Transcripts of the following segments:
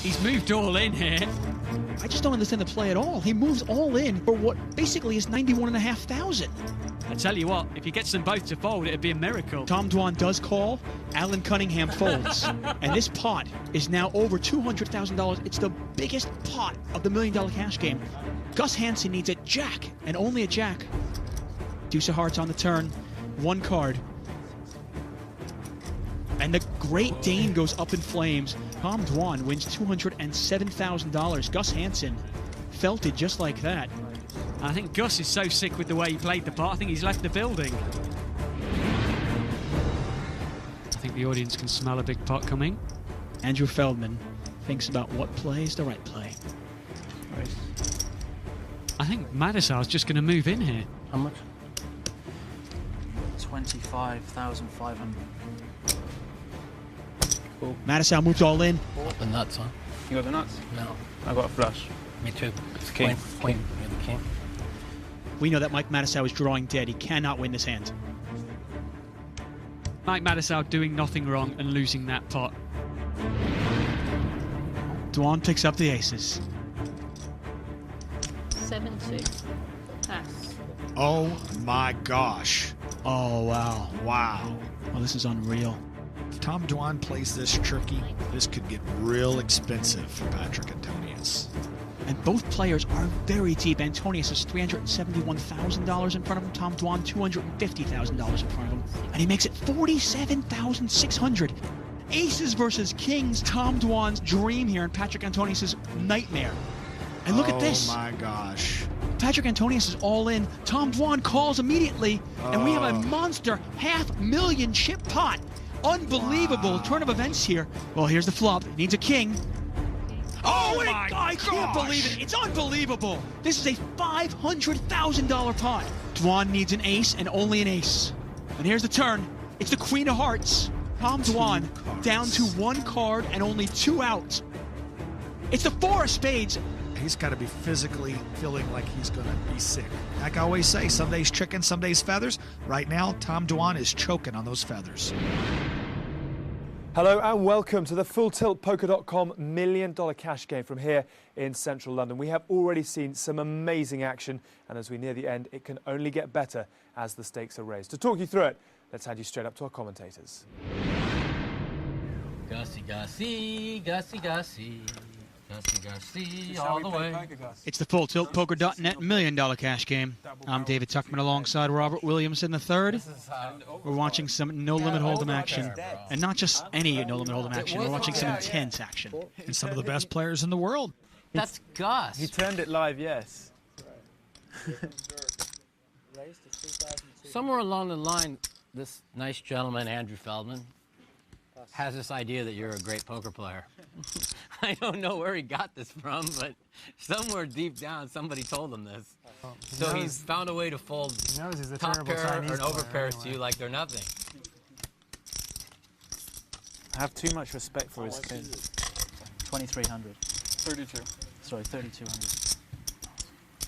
He's moved all in here. I just don't understand the play at all. He moves all in for what basically is 91,500. I tell you what, if he gets them both to fold, it'd be a miracle. Tom Dwan does call. Alan Cunningham folds. And this pot is now over $200,000. It's the biggest pot of the $1 million cash game. Gus Hansen needs a jack, and only a jack. Deuce of hearts on the turn. One card. And the Great Dane goes up in flames. Tom Dwan wins $207,000. Gus Hansen felt it just like that. I think Gus is so sick with the way he played the pot, I think he's left the building. I think the audience can smell a big pot coming. Andrew Feldman thinks about what play is the right play. Right. I think Madisar's just going to move in here. How much? 25,500. Cool. Madisar moves all in. The nuts, huh? You got the nuts? No. I got a flush. Me too. It's king. Queen. You're the king. We know that Mike Madisar was drawing dead. He cannot win this hand. Mike Madisar doing nothing wrong and losing that pot. Dwan picks up the aces. 70. Pass. Oh my gosh. Oh, wow. Wow. Well, this is unreal. If Tom Dwan plays this tricky, this could get real expensive for Patrick Antonius. And both players are very deep. Antonius is $371,000 in front of him. Tom Dwan, $250,000 in front of him. And he makes it $47,600. Aces versus kings. Tom Dwan's dream here and Patrick Antonius' nightmare. And look at this. Oh my gosh. Patrick Antonius is all in. Tom Dwan calls immediately. And we have a monster $500,000 chip pot. Unbelievable turn of events here. Well, here's the flop. It needs a king. Oh my God, I can't believe it. It's unbelievable. This is a $500,000 pot. Dwan needs an ace and only an ace. And here's the turn. It's the Queen of Hearts. Tom Dwan down to one card and only two outs. It's the Four of Spades. He's got to be physically feeling like he's going to be sick. Like I always say, some days chicken, some days feathers. Right now, Tom Dwan is choking on those feathers. Hello and welcome to the FullTiltPoker.com $1 million cash game from here in central London. We have already seen some amazing action, and as we near the end, it can only get better as the stakes are raised. To talk you through it, let's hand you straight up to our commentators. Gussie, Gussie, Gussie, Gussie. Gussie, Gussie, all the way. It's the FullTiltPoker.net $1 million cash game. I'm David Tuckman alongside Robert Williamson III. We're watching some no-limit hold'em action. And not just any no-limit hold'em action. We're watching some intense action. And some of the best players in the world. That's Gus. He turned it live, yes. Somewhere along the line, this nice gentleman, Andrew Feldman, has this idea that you're a great poker player. I don't know where he got this from, but somewhere deep down somebody told him this. So he's found a way to fold top pair and over pairs to you like they're nothing. I have too much respect for his spin. 2,300. 32. Sorry, 3,200.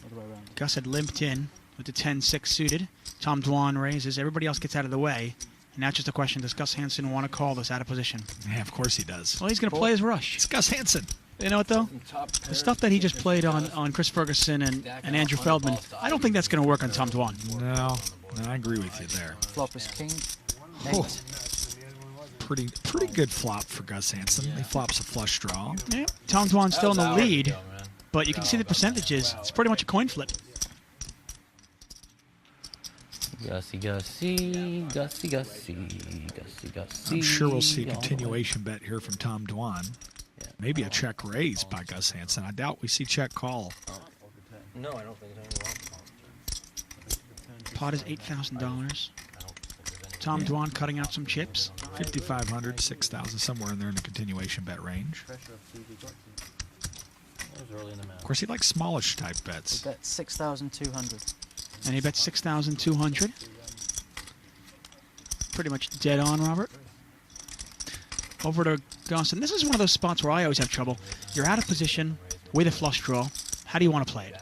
All the way around. Gus had limped in with the 10-6 suited. Tom Dwan raises. Everybody else gets out of the way. And now it's just a question, does Gus Hansen want to call this out of position? Yeah, of course he does. Well, he's going to play his rush. It's Gus Hansen. You know what, though? The stuff that he just played on Chris Ferguson and Andrew Feldman, I don't think that's going to work on Tom Dwan. No, I agree with you there. Flop is king. Oh, pretty good flop for Gus Hansen. He flops a flush draw. Yeah. Tom Dwan's still in the lead, but you can see the percentages. It's pretty much a coin flip. Gussie, Gussie, Gussie, Gussie, Gussie, Gussie. I'm sure we'll see a continuation bet here from Tom Dwan. Maybe a check raise by Gus Hansen. I doubt we see check call. No, I don't think it's Pot is $8,000. Tom Dwan cutting out some chips. 5,500, 6,000, somewhere in there in the continuation bet range. Of course, he likes smallish type bets. Bet 6,200. And he bets 6,200. Pretty much dead on, Robert. Over to Gus. And this is one of those spots where I always have trouble. You're out of position with a flush draw. How do you want to play it?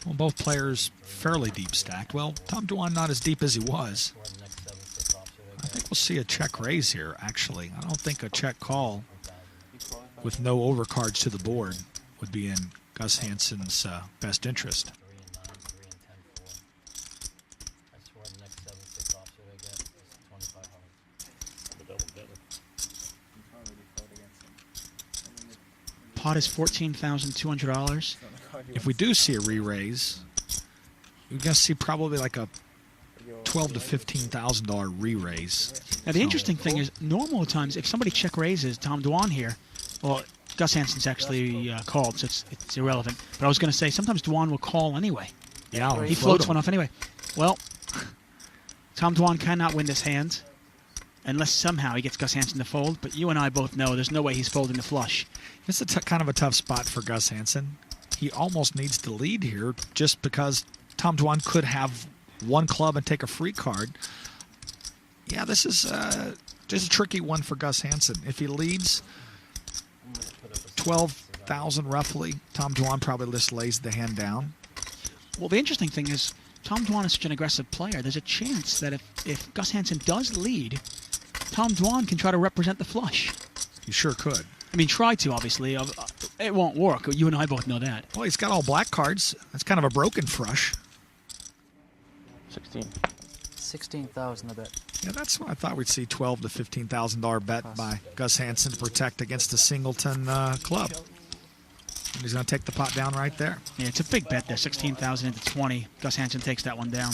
Well, both players fairly deep stacked. Well, Tom Dwan not as deep as he was. I think we'll see a check raise here, actually. I don't think a check call with no overcards to the board would be in Gus Hansen's best interest. 3 and 9, 3 and 10, 4. I swear the next 7-6 offsuit I get is 2,500. Pot is $14,200. If we do see a re-raise, we're going to see probably like a $12,000 to $15,000 re-raise. Now, the interesting thing is, normal times, if somebody check raises Tom Dwan here, well, Gus Hansen's actually called, so it's irrelevant. But I was going to say, sometimes Dwan will call anyway. Yeah, He floats one off anyway. Well, Tom Dwan cannot win this hand unless somehow he gets Gus Hansen to fold. But you and I both know there's no way he's folding the flush. It's a kind of a tough spot for Gus Hansen. He almost needs to lead here just because Tom Dwan could have one club and take a free card. Yeah, this is just a tricky one for Gus Hansen. If he leads 12,000 roughly, Tom Dwan probably just lays the hand down. Well, the interesting thing is, Tom Dwan is such an aggressive player. There's a chance that if Gus Hansen does lead, Tom Dwan can try to represent the flush. He sure could. I mean, try to, obviously. It won't work. You and I both know that. Well, he's got all black cards. That's kind of a broken flush. 16,000 a bet. Yeah, that's what I thought we'd see. $12,000 to $15,000 bet by Gus Hansen to protect against a singleton club. And he's going to take the pot down right there. Yeah, it's a big bet there. 16,000 into 20. Gus Hansen takes that one down.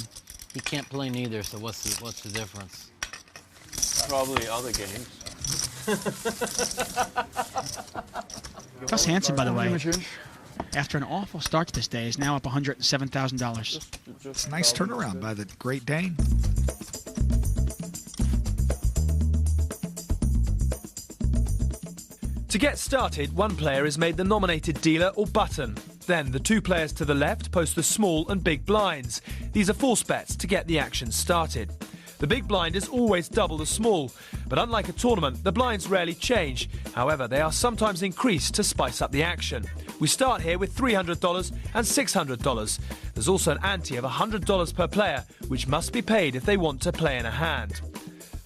He can't play neither, so what's the difference? Probably other games. Gus Hansen, by the way, after an awful start to this day, is now up $107,000. It's a nice turnaround by the Great Dane. To get started, one player is made the nominated dealer or button. Then the two players to the left post the small and big blinds. These are force bets to get the action started. The big blind is always double the small, but unlike a tournament, the blinds rarely change. However, they are sometimes increased to spice up the action. We start here with $300 and $600. There's also an ante of $100 per player, which must be paid if they want to play in a hand.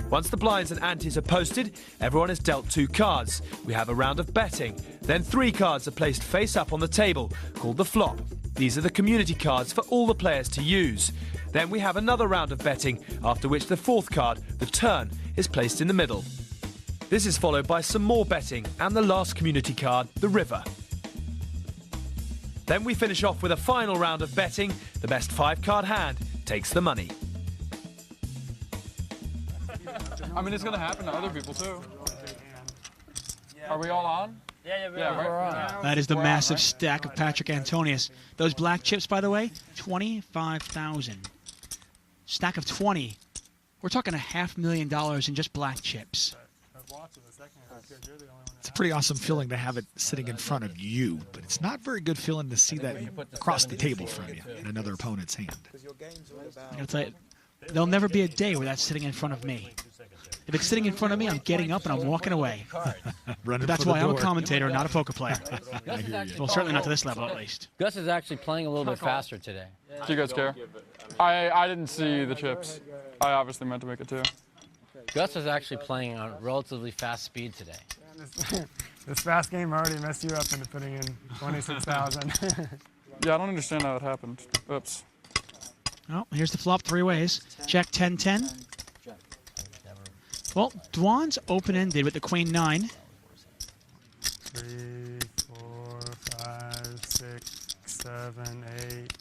Once the blinds and antes are posted, everyone is dealt 2 cards. We have a round of betting. Then 3 cards are placed face up on the table, called the flop. These are the community cards for all the players to use. Then we have another round of betting, after which the 4th card, the turn, is placed in the middle. This is followed by some more betting and the last community card, the river. Then we finish off with a final round of betting. The best 5-card hand takes the money. I mean, it's going to happen to other people, too. Are we all on? Yeah, right. That is the massive stack of Patrick Antonius. Those black chips, by the way, 25,000. Stack of 20. We're talking $500,000 in just black chips. It's a pretty awesome feeling to have it sitting in front of you, but it's not very good feeling to see that across the table from you in another opponent's hand. I'm gonna tell you, there'll never be a day where that's sitting in front of me. If it's sitting in front of me, I'm getting up and I'm walking away. That's why I'm a commentator, not a poker player. Well, certainly not to this level, at least. Gus is actually playing a little bit faster today. Do you guys care? I didn't see the chips. I obviously meant to make it, too. Gus is actually playing on relatively fast speed today. This fast game already messed you up into putting in 26,000. Yeah, I don't understand how it happened. Oops. Oh, here's the flop 3 ways. Check 10-10. Well, Dwan's open-ended with the queen 9. 3, 4, 5, 6, 7, 8.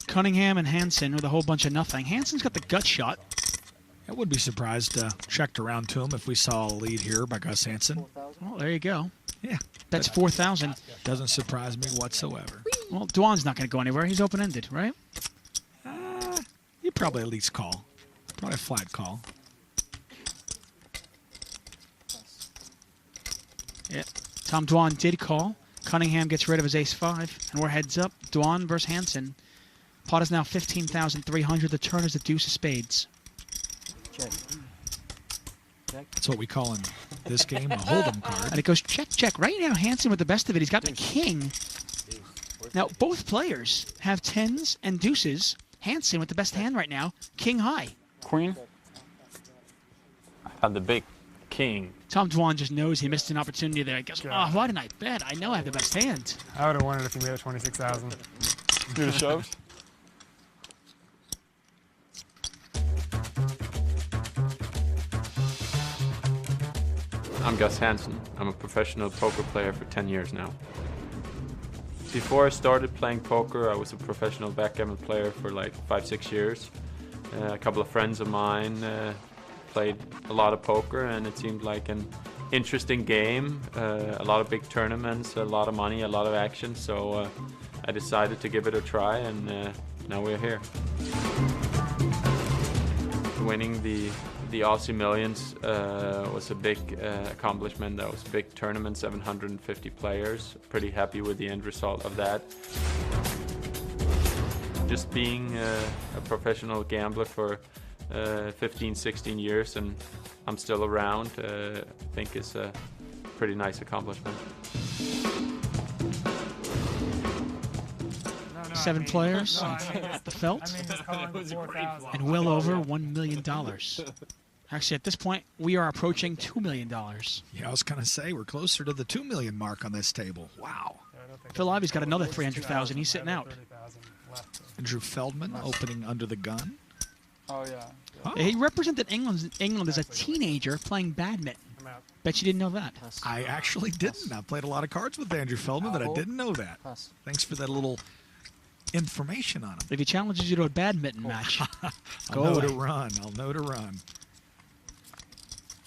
Cunningham and Hansen with a whole bunch of nothing. Hansen's got the gut shot. I would be surprised checked around to him if we saw a lead here by Gus Hansen. Well, there you go. Yeah. That's 4,000. Doesn't surprise me whatsoever. Well, Dwan's not going to go anywhere. He's open-ended, right? You probably at least call. Probably a flat call. Yeah. Tom Dwan did call. Cunningham gets rid of his ace-5, and we're heads up. Dwan versus Hansen. Pot is now 15,300. The turn is the deuce of spades. Check. Check. That's what we call in this game a hold'em card. And it goes check, check. Right now, Hansen with the best of it. He's got the king. Now, both players have 10s and deuces. Hansen with the best hand right now, king high. Queen? I have the big king. Tom Dwan just knows he missed an opportunity there. I guess, oh, why didn't I bet? I know I have the best hand. I would have won it if he made it 26,000. You'd have shoved? I'm Gus Hansen. I'm a professional poker player for 10 years now. Before I started playing poker, I was a professional backgammon player for like 5-6 years. A couple of friends of mine played a lot of poker, and it seemed like an interesting game. A lot of big tournaments, a lot of money, a lot of action. So I decided to give it a try, and now we're here. Winning the Aussie Millions was a big accomplishment. That was a big tournament, 750 players. Pretty happy with the end result of that. Just being a professional gambler for 15, 16 years, and I'm still around, I think is a pretty nice accomplishment. 7 players at the felt, and well over $1 million. Actually, at this point, we are approaching $2 million. Yeah, I was going to say, we're closer to the 2 million mark on this table. Wow. Phil Ivey's got another 300,000. He's sitting out. Andrew Feldman opening under the gun. Oh, yeah. Oh. He represented England as a teenager playing badminton. Bet you didn't know that. I actually didn't. I played a lot of cards with Andrew Feldman, but I didn't know that. Thanks for that little information on him. If he challenges you to a badminton match, I'll know to run. I'll know to run.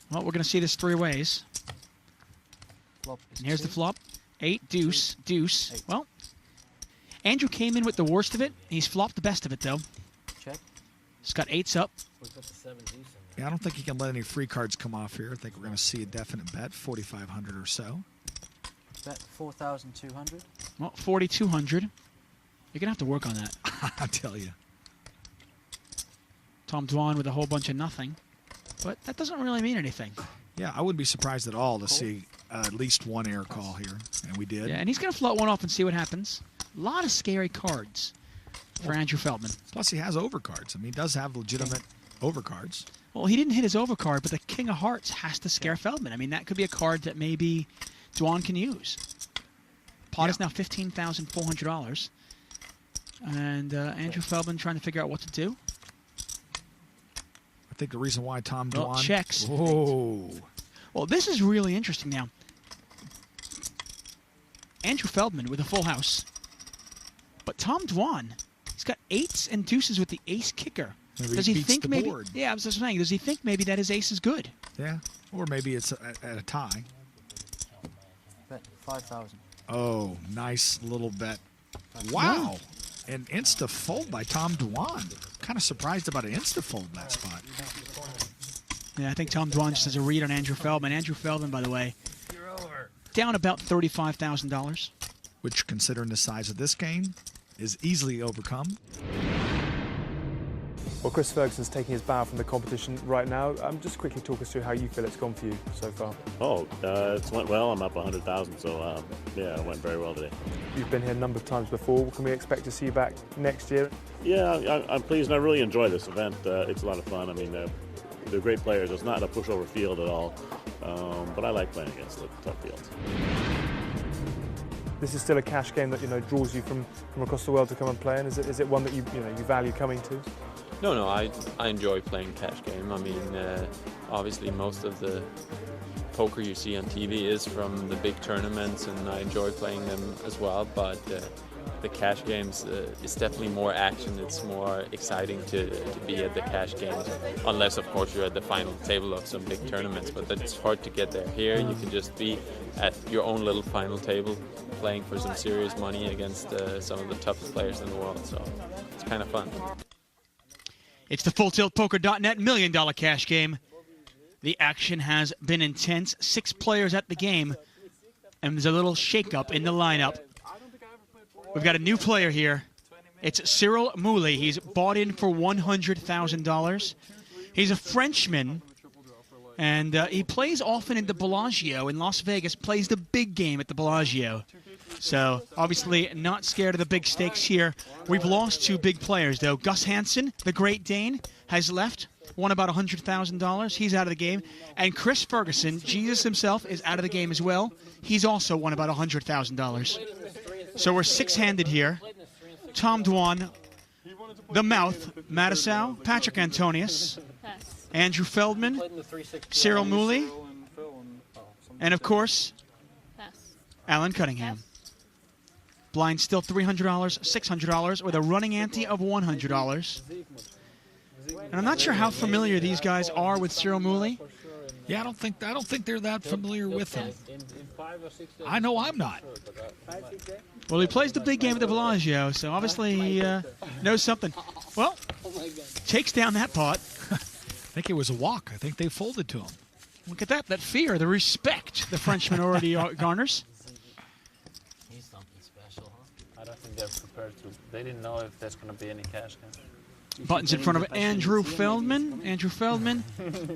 Well, we're going to see this 3 ways. And here's the flop. 8, deuce, deuce. 8. Well, Andrew came in with the worst of it. He's flopped the best of it, though. Check. He's got 8s up. Yeah, I don't think he can let any free cards come off here. I think we're going to see a definite bet, 4,500 or so. Bet 4,200. Well, 4,200. You're going to have to work on that. I tell you. Tom Dwan with a whole bunch of nothing. But that doesn't really mean anything. Yeah, I wouldn't be surprised at all to see at least one air call here, and we did. Yeah, and he's going to float one off and see what happens. A lot of scary cards for Andrew Feldman. Plus, he has overcards. I mean, he does have legitimate overcards. Well, he didn't hit his overcard, but the King of Hearts has to scare Feldman. I mean, that could be a card that maybe Dwan can use. Pot is now $15,400. And Andrew Feldman trying to figure out what to do. I think the reason why Tom Dwan checks. Oh. Well, this is really interesting now. Andrew Feldman with a full house. But Tom Dwan, he's got 8s and deuces with the ace kicker. Maybe does he think maybe? Board. Yeah, I was just saying. Does he think maybe that his ace is good? Yeah, or maybe it's at a tie. Bet 5,000. Oh, nice little bet. Wow. An insta fold by Tom Dwan. Kind of surprised about an insta fold in that spot. Yeah, I think Tom Dwan just has a read on Andrew Feldman. Andrew Feldman, by the way, down about $35,000. Which, considering the size of this game, is easily overcome. Well, Chris Ferguson's taking his bow from the competition right now. Just quickly talk us through how you feel it's gone for you so far. Oh, it went well. I'm up 100,000, so yeah, it went very well today. You've been here a number of times before. Can we expect to see you back next year? Yeah, I'm pleased, and I really enjoy this event. It's a lot of fun. I mean, they're great players. It's not a pushover field at all, but I like playing against the tough fields. This is still a cash game that draws you from across the world to come and play in. Is it one that you value coming to? No, I enjoy playing cash game. I mean, obviously most of the poker you see on TV is from the big tournaments, and I enjoy playing them as well, but the cash games, it's definitely more action. It's more exciting to be at the cash games, unless of course you're at the final table of some big tournaments, but it's hard to get there. Here you can just be at your own little final table playing for some serious money against some of the toughest players in the world, so it's kind of fun. It's the FullTiltPoker.net $1 million cash game. The action has been intense. 6 players at the game, and there's a little shakeup in the lineup. We've got a new player here. It's Cyril Mouly. He's bought in for $100,000. He's a Frenchman, and he plays often in the Bellagio in Las Vegas, plays the big game at the Bellagio. So obviously not scared of the big stakes here. We've lost 2 big players, though. Gus Hansen, the Great Dane, has left. Won about $100,000. He's out of the game. And Chris Ferguson, Jesus himself, is out of the game as well. He's also won about $100,000. So we're 6-handed here. Tom Dwan, the Mouth, Mattisau, Patrick Antonius, Andrew Feldman, Cyril Mooley, and of course, Alan Cunningham. Blind still $300, $600, with a running ante of $100. And I'm not sure how familiar these guys are with Cyril Mooley. Yeah, I don't think they're that familiar with him. I know I'm not. Well, he plays the big game at the Bellagio, so obviously he knows something. Well, takes down that pot. I think it was a walk. I think they folded to him. Look at that fear, the respect the Frenchman already garners. He's something special, huh? I don't think they're prepared to. They didn't know if there's going to be any cash game. Buttons in front of Andrew Feldman. Andrew Feldman,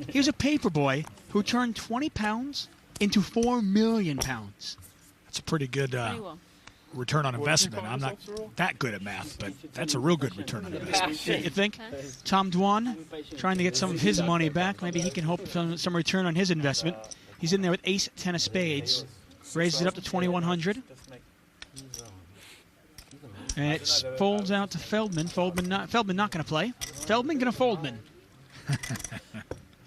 he was a paper boy who turned 20 pounds into 4 million pounds. That's a pretty good return on investment. I'm not that good at math, but that's a real good return on investment. You think? Tom Dwan trying to get some of his money back. Maybe he can hope some return on his investment. He's in there with ace 10 of spades. Raises it up to 2,100. And it folds out to Feldman. Feldman not going to play. Feldman going to Foldman.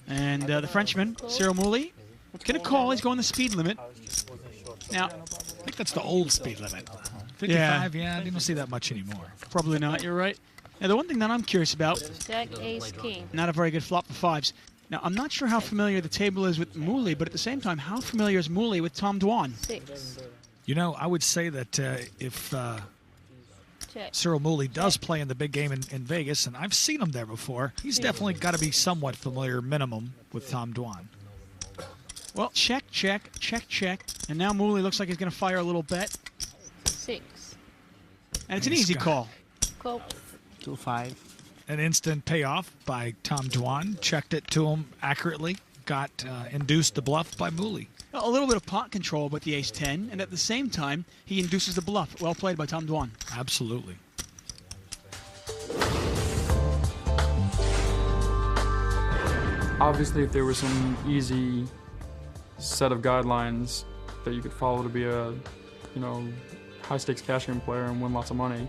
And the Frenchman, Cyril Mooley, going to call. He's going the speed limit. Now, I think that's the old speed limit. 55, yeah, you don't see that much anymore. Probably not, you're right. Now, the one thing that I'm curious about, Jack, ace, king. not a very good flop for 5s. Now, I'm not sure how familiar the table is with Mooley, but at the same time, how familiar is Mooley with Tom Dwan? 6. You know, I would say that if Cyril Mooley does play in the big game in Vegas, and I've seen him there before, he's definitely got to be somewhat familiar, minimum, with Tom Dwan. Well, check, check, check, check. And now Mooley looks like he's going to fire a little bet. 6. And it's an easy call. Call. 2-5. An instant payoff by Tom Dwan. Checked it to him accurately. Got induced the bluff by Mooley. A little bit of pot control with the ace-10, and at the same time, he induces the bluff. Well played by Tom Dwan. Absolutely. Obviously, if there was some easy set of guidelines that you could follow to be a, high stakes cash game player and win lots of money,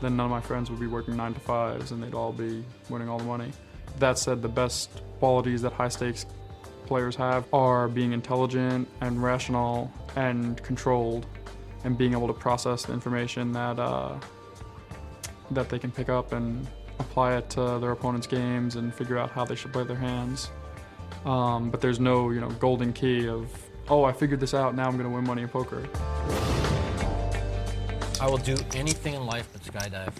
then none of my friends would be working 9 to 5s and they'd all be winning all the money. That said, the best qualities that high stakes players have are being intelligent and rational and controlled, and being able to process the information that they can pick up and apply it to their opponent's games and figure out how they should play their hands. But there's no, golden key of, oh, I figured this out, now I'm going to win money in poker. I will do anything in life but skydive.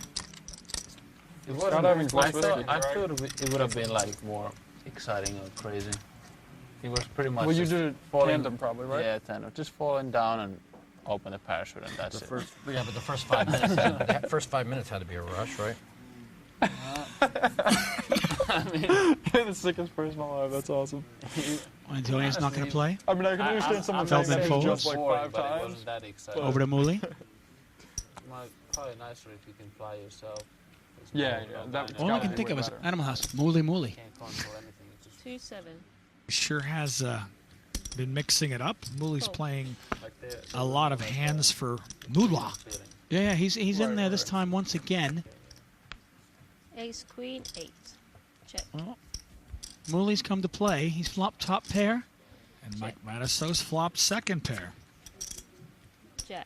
I thought it would have been like more exciting or crazy. It was pretty much. Well, you did tandem probably, right? Yeah, tandem. Just falling down and open the parachute, and that's it. Yeah, but the first 5 minutes, first 5 minutes had to be a rush, right? I mean, you're the sickest person alive. That's awesome. Antonius not going to play. I mean, I can understand someone Feldman saying folds. just like 5 but it times. wasn't that exciting. Over to Mooley. Probably nicer if you can fly yourself. Yeah. All I can think of is Animal House. Mooley. Can't control anything. It's just 2-7. Sure has been mixing it up. Mooley's playing a lot of hands for moolah. Yeah, he's in there this time once again. Ace, queen, 8. Check. Well, Mooley's come to play. He's flopped top pair. And Mike Mattisau's flopped second pair. Jack.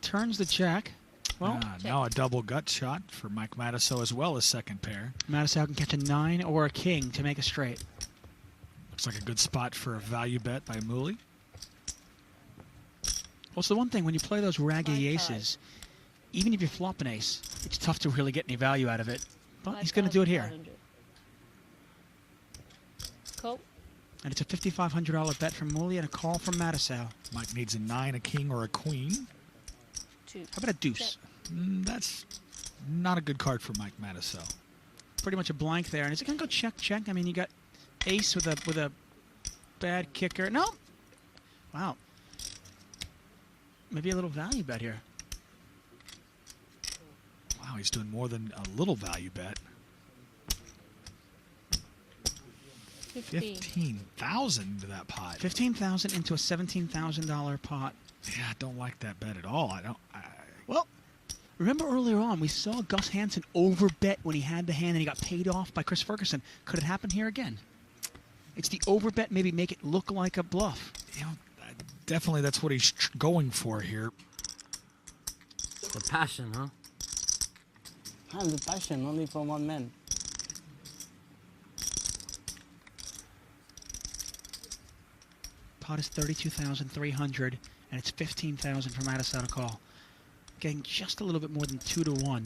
Turns the jack. Well, now a double gut shot for Mike Mattisau as well as second pair. Mattisau can catch a 9 or a king to make a straight. Looks like a good spot for a value bet by Mooley. Well, so the one thing, when you play those raggy aces, even if you flop an ace, it's tough to really get any value out of it. But he's going to do it here. Call. And it's a $5,500 bet from Mooley and a call from Mattisau. Mike needs a 9, a king, or a queen. 2. How about a deuce? That's not a good card for Mike Mattisau. Pretty much a blank there. And is it going to go check, check? I mean, you got ace with a bad kicker. No. Wow. Maybe a little value bet here. he's doing more than a little value bet. 15,000 into that pot. 15,000 into a $17,000 pot. Yeah, I don't like that bet at all. Well, remember earlier on we saw Gus Hansen overbet when he had the hand and he got paid off by Chris Ferguson. Could it happen here again? It's the overbet, maybe make it look like a bluff. You know, definitely that's what he's going for here. The passion, huh? I'm the passion, only for one man. Pot is 32,300, and it's 15,000 from Mattisau to call. Getting just a little bit more than 2 to 1.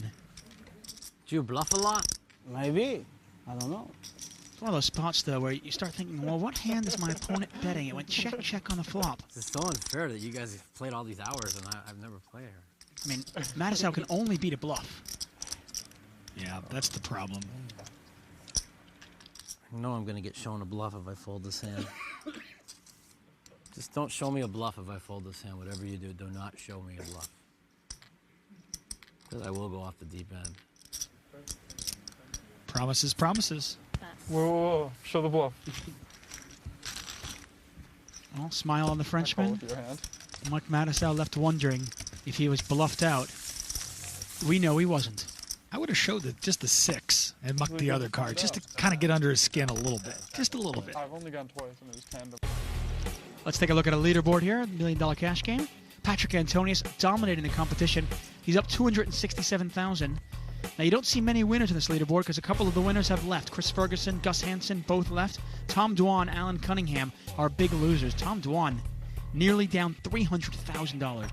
Do you bluff a lot? Maybe. I don't know. It's one of those spots, though, where you start thinking, well, what hand is my opponent betting? It went check, check on the flop. It's so unfair that you guys have played all these hours and I've never played her. I mean, Mattisau can only beat a bluff. Yeah, that's the problem. I know I'm going to get shown a bluff if I fold this hand. Just don't show me a bluff if I fold this hand. Whatever you do, do not show me a bluff. Because I will go off the deep end. Promises, promises. Whoa, whoa, whoa. Show the bluff. Well, smile on the Frenchman. With your hand. Mike Mattisau left wondering if he was bluffed out. We know he wasn't. I would have showed just the 6 and mucked the other card, just to kind of get under his skin a little bit. Just a little bit. I've only gone twice and it was 10 to... Let's take a look at a leaderboard here, $1 million cash game. Patrick Antonius dominating the competition. He's up 267,000. Now, you don't see many winners in this leaderboard because a couple of the winners have left. Chris Ferguson, Gus Hansen, both left. Tom Dwan, Alan Cunningham are big losers. Tom Dwan nearly down $300,000.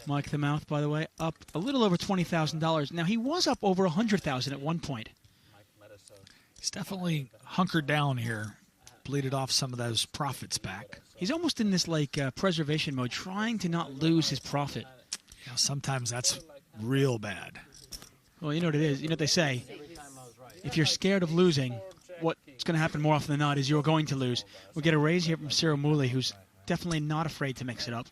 Mike the Mouth, by the way, up a little over $20,000. Now, he was up over $100,000 at one point. He's definitely hunkered down here. Bleeded off some of those profits back. He's almost in this like preservation mode, trying to not lose his profit. You know, sometimes that's real bad. Well, you know what it is. You know what they say. If you're scared of losing, what's going to happen more often than not is you're going to lose. We'll get a raise here from Cyril Mooley, who's definitely not afraid to mix it up.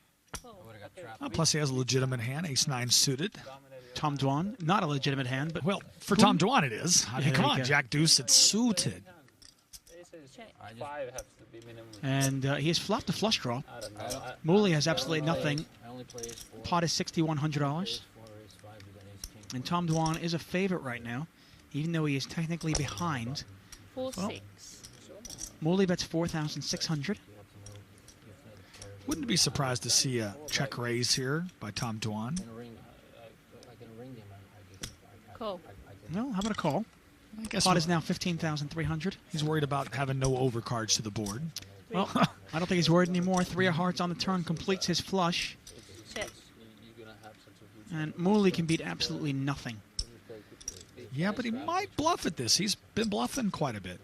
Well, plus he has a legitimate hand, ace-9 suited. Tom Dwan, not a legitimate hand, but... Well, for Tom Dwan it is. I mean, come on, Jack-Deuce, it's suited. And he has flopped a flush draw. Mooley has absolutely nothing. Pot is $6,100. And Tom Dwan is a favorite right now, even though he is technically behind. 4-6. Mooley bets 4,600. Wouldn't be surprised to see a check raise here by Tom Dwan. Call. No, how about a call? I guess Pot is now 15,300. He's worried about having no overcards to the board. Well, I don't think he's worried anymore. 3 of hearts on the turn completes his flush. Check. And Mooley can beat absolutely nothing. Yeah, but he might bluff at this. He's been bluffing quite a bit.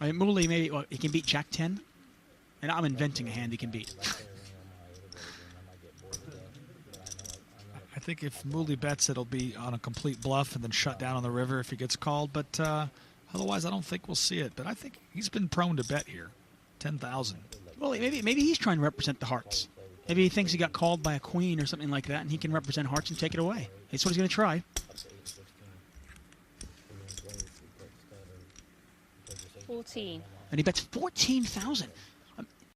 I mean, Mooley maybe he can beat Jack 10, and I'm inventing a hand he can beat. I think if Mooley bets, it'll be on a complete bluff and then shut down on the river if he gets called. But otherwise, I don't think we'll see it. But I think he's been prone to bet here. 10,000. Well, maybe he's trying to represent the hearts. Maybe he thinks he got called by a queen or something like that, and he can represent hearts and take it away. That's what he's going to try. 14. And he bets 14,000.